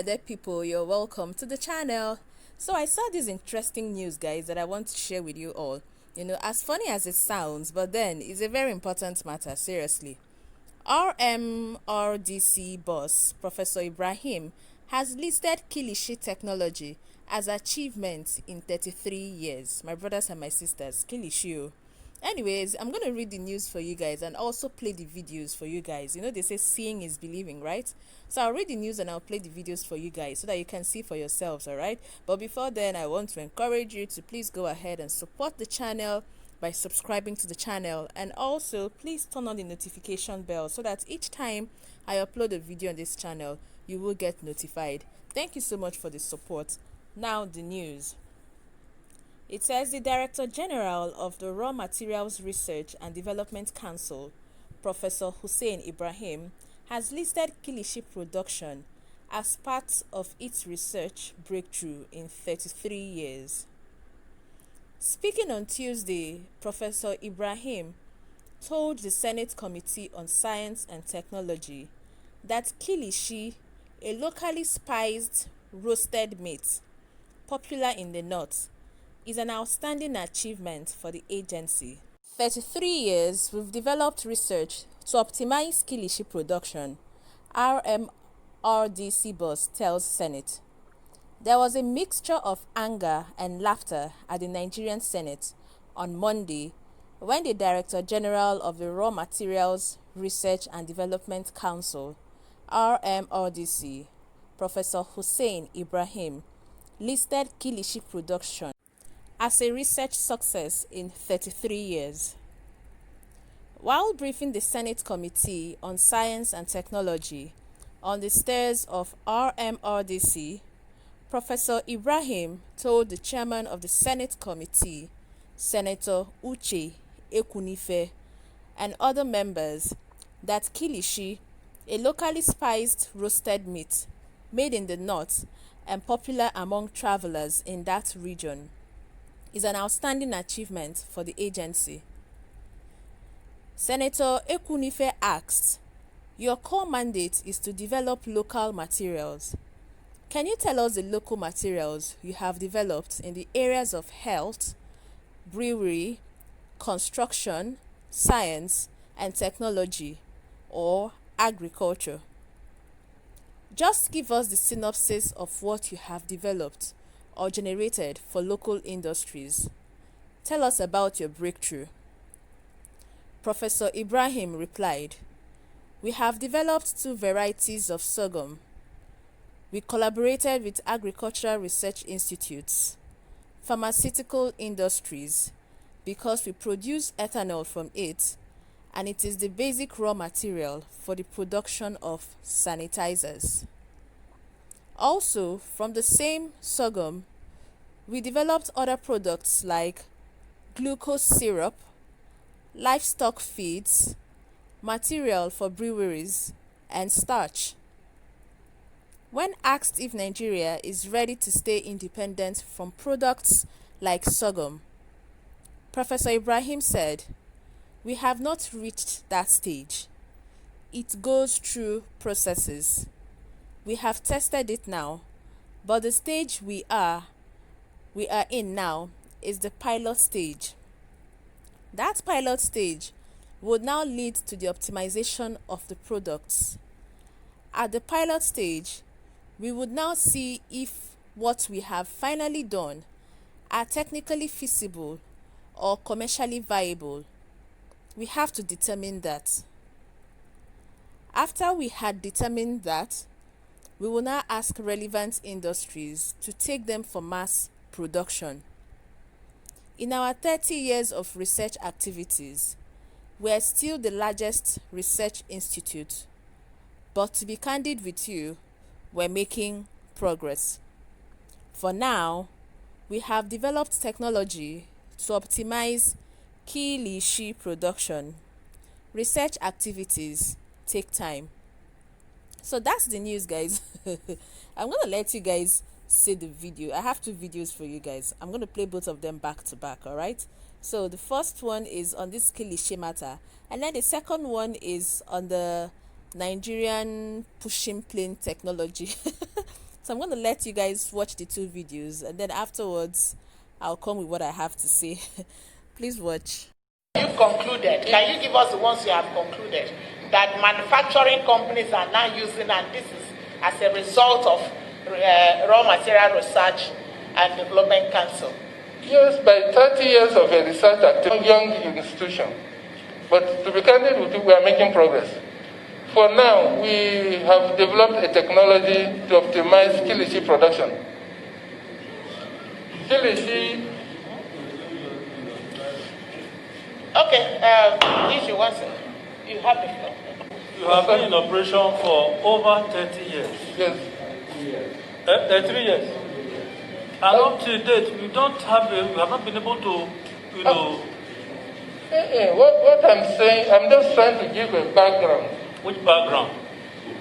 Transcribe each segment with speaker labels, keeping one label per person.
Speaker 1: my dear people, you're welcome to the channel. So I saw this interesting news, guys, that I want to share with you all. As funny as it sounds, but then it's a very important matter, seriously. RMRDC boss Professor Ibrahim has listed Kilishi Technology as achievement in 33 years. My brothers and my sisters, Kilishi. Anyways, I'm going to read the news for you guys and also play the videos for you guys. They say seeing is believing, right? So I'll read the news and I'll play the videos for you guys so that you can see for yourselves, all right? But before then, I want to encourage you to please go ahead and support the channel by subscribing to the channel, and also please turn on the notification bell so that each time I upload a video on this channel, you will get notified. Thank you so much for the support. Now the news. It says the Director General of the Raw Materials Research and Development Council, Professor Hussein Ibrahim, has listed Kilishi production as part of its research breakthrough in 33 years. Speaking on Tuesday, Professor Ibrahim told the Senate Committee on Science and Technology that Kilishi, a locally spiced roasted meat popular in the north, is an outstanding achievement for the agency. 33 years, we've developed research to optimize Kilishi production, RMRDC boss tells Senate. There was a mixture of anger and laughter at the Nigerian Senate on Monday when the Director General of the Raw Materials Research and Development Council, RMRDC, Professor Hussein Ibrahim, listed Kilishi production as a research success in 33 years. While briefing the Senate Committee on Science and Technology on the stairs of RMRDC, Professor Ibrahim told the chairman of the Senate Committee, Senator Uche Ekunife, and other members that Kilishi, a locally spiced roasted meat made in the north and popular among travelers in that region, is an outstanding achievement for the agency. Senator Ekunife asked, "Your core mandate is to develop local materials. Can you tell us the local materials you have developed in the areas of health, brewery, construction, science, and technology, or agriculture? Just give us the synopsis of what you have developed or generated for local industries. Tell us about your breakthrough." Professor Ibrahim replied, "We have developed 2 varieties of sorghum. We collaborated with agricultural research institutes, pharmaceutical industries, because we produce ethanol from it, and it is the basic raw material for the production of sanitizers. Also, from the same sorghum, we developed other products like glucose syrup, livestock feeds, material for breweries, and starch." When asked if Nigeria is ready to stay independent from products like sorghum, Professor Ibrahim said, "We have not reached that stage. It goes through processes. We have tested it now, but the stage we are in now is the pilot stage. That pilot stage would now lead to the optimization of the products. At the pilot stage, we would now see if what we have finally done are technically feasible or commercially viable. We have to determine that. After we had determined that, we will now ask relevant industries to take them for mass production. In our 30 years of research activities, we are still the largest research institute, but to be candid with you, we're making progress. For now, we have developed technology to optimize Kilishi production. Research activities take time." So that's the news, guys. I'm going to let you guys see the video. I have 2 videos for you guys. I'm going to play both of them back to back, all right? So the first one is on this Kilishi matter, and then the second one is on the Nigerian pushing plane technology. So I'm going to let you guys watch the 2 videos, and then afterwards I'll come with what I have to say. Please watch.
Speaker 2: You've concluded. Can you give us the ones you have concluded that manufacturing companies are now using, and this is as a result of Raw Material Research and Development Council?
Speaker 3: Yes, by 30 years of a research at a young institution. But to be candid with you, we are making progress. For now, we have developed a technology to optimize Kilishi production. Kilishi.
Speaker 2: Okay, if you want to, you have the floor.
Speaker 4: You have been in operation for over 30 years.
Speaker 3: Yes.
Speaker 4: 33 years. And up to date, you have not been able to,
Speaker 3: What I'm saying, I'm just trying to give a background.
Speaker 4: Which background?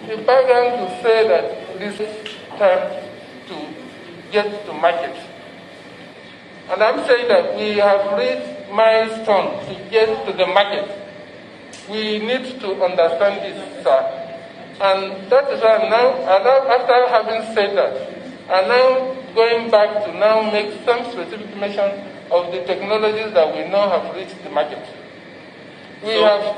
Speaker 3: The background to say that this is time to get to market. And I'm saying that we have reached milestone to get to the market. We need to understand this, sir. And that is why now, after having said that, I'm now going back to now make some specific mention of the technologies that we know have reached the market. We have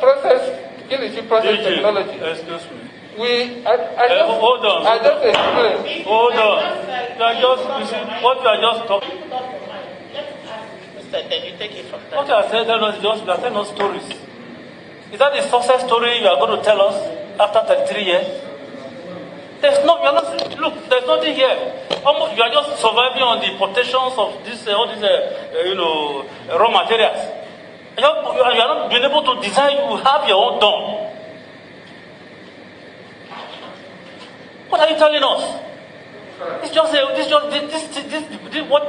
Speaker 3: Kilishi process technology.
Speaker 4: Excuse me.
Speaker 3: Hold
Speaker 4: on.
Speaker 3: I just explained.
Speaker 4: Hold on. What you are just talking.
Speaker 2: Mr. Then you take it from there.
Speaker 4: What you are saying is just you are telling us stories. Is that the success story you are going to tell us after 33 years? There's nothing here. Almost, you are just surviving on the potentials of all these raw materials. You are not being able to design. You have your own done. What are you telling us? It's just what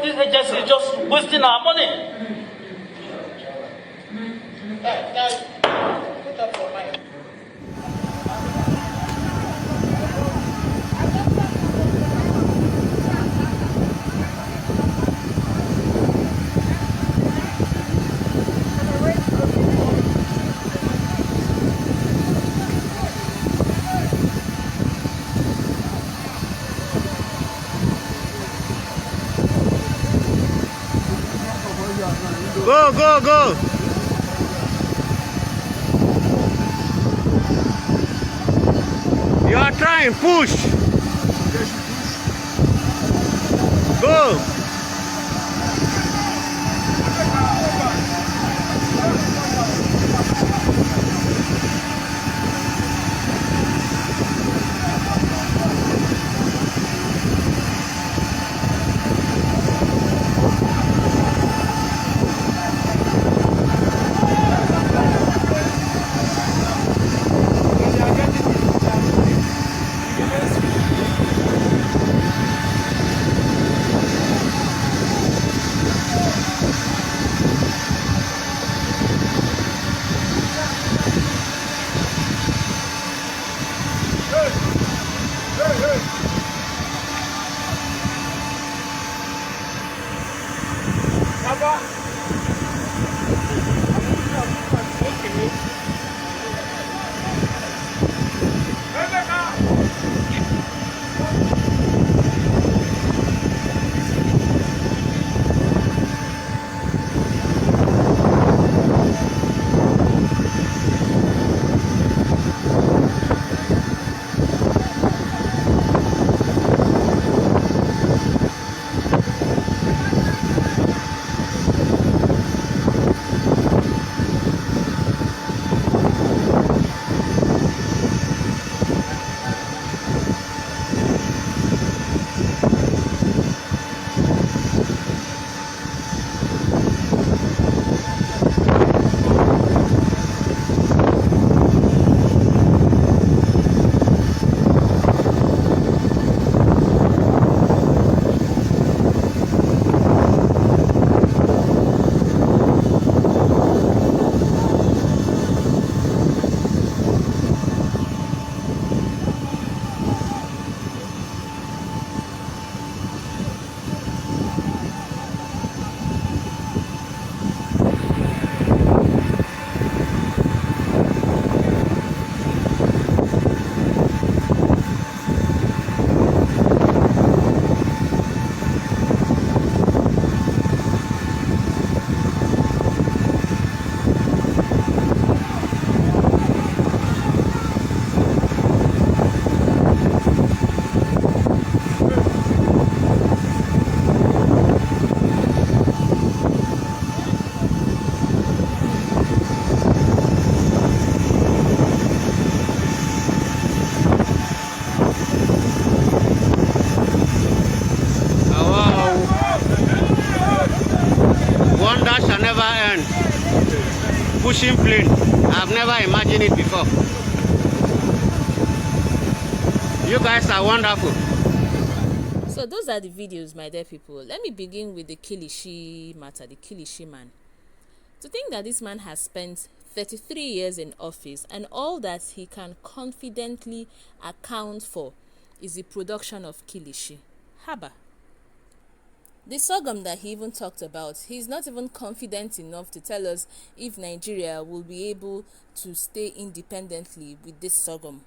Speaker 4: this agency is just wasting our money.
Speaker 2: Put up your mic.
Speaker 5: Go, go, go! You are trying, push! Go!
Speaker 6: Yes.
Speaker 5: pushing plane. I've never imagined it before. You guys are wonderful.
Speaker 1: So those are the videos, my dear people. Let me begin with the Kilishi matter, the Kilishi man. To think that this man has spent 33 years in office and all that he can confidently account for is the production of Kilishi. Haba. The sorghum that he even talked about, he's not even confident enough to tell us if Nigeria will be able to stay independently with this sorghum.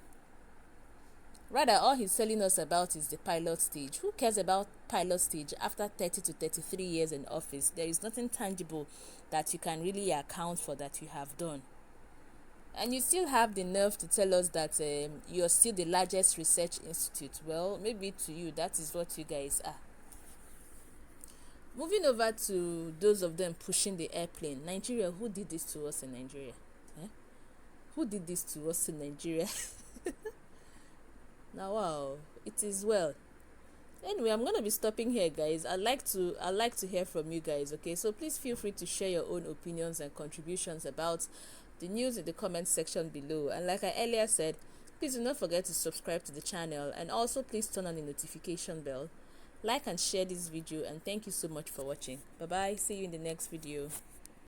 Speaker 1: Rather, all he's telling us about is the pilot stage. Who cares about pilot stage after 30 to 33 years in office? There is nothing tangible that you can really account for that you have done. And you still have the nerve to tell us that you're still the largest research institute. Well, maybe to you, that is what you guys are. Moving over to those of them pushing the airplane. Nigeria, who did this to us in Nigeria? Who did this to us in Nigeria? Now, wow, it is well. Anyway, I'm gonna be stopping here, guys. I'd like to hear from you guys. Okay, so please feel free to share your own opinions and contributions about the news in the comment section below. And like I earlier said, please do not forget to subscribe to the channel, and also please turn on the notification bell. Like and share this video, and thank you so much for watching. Bye bye. See you in the next video.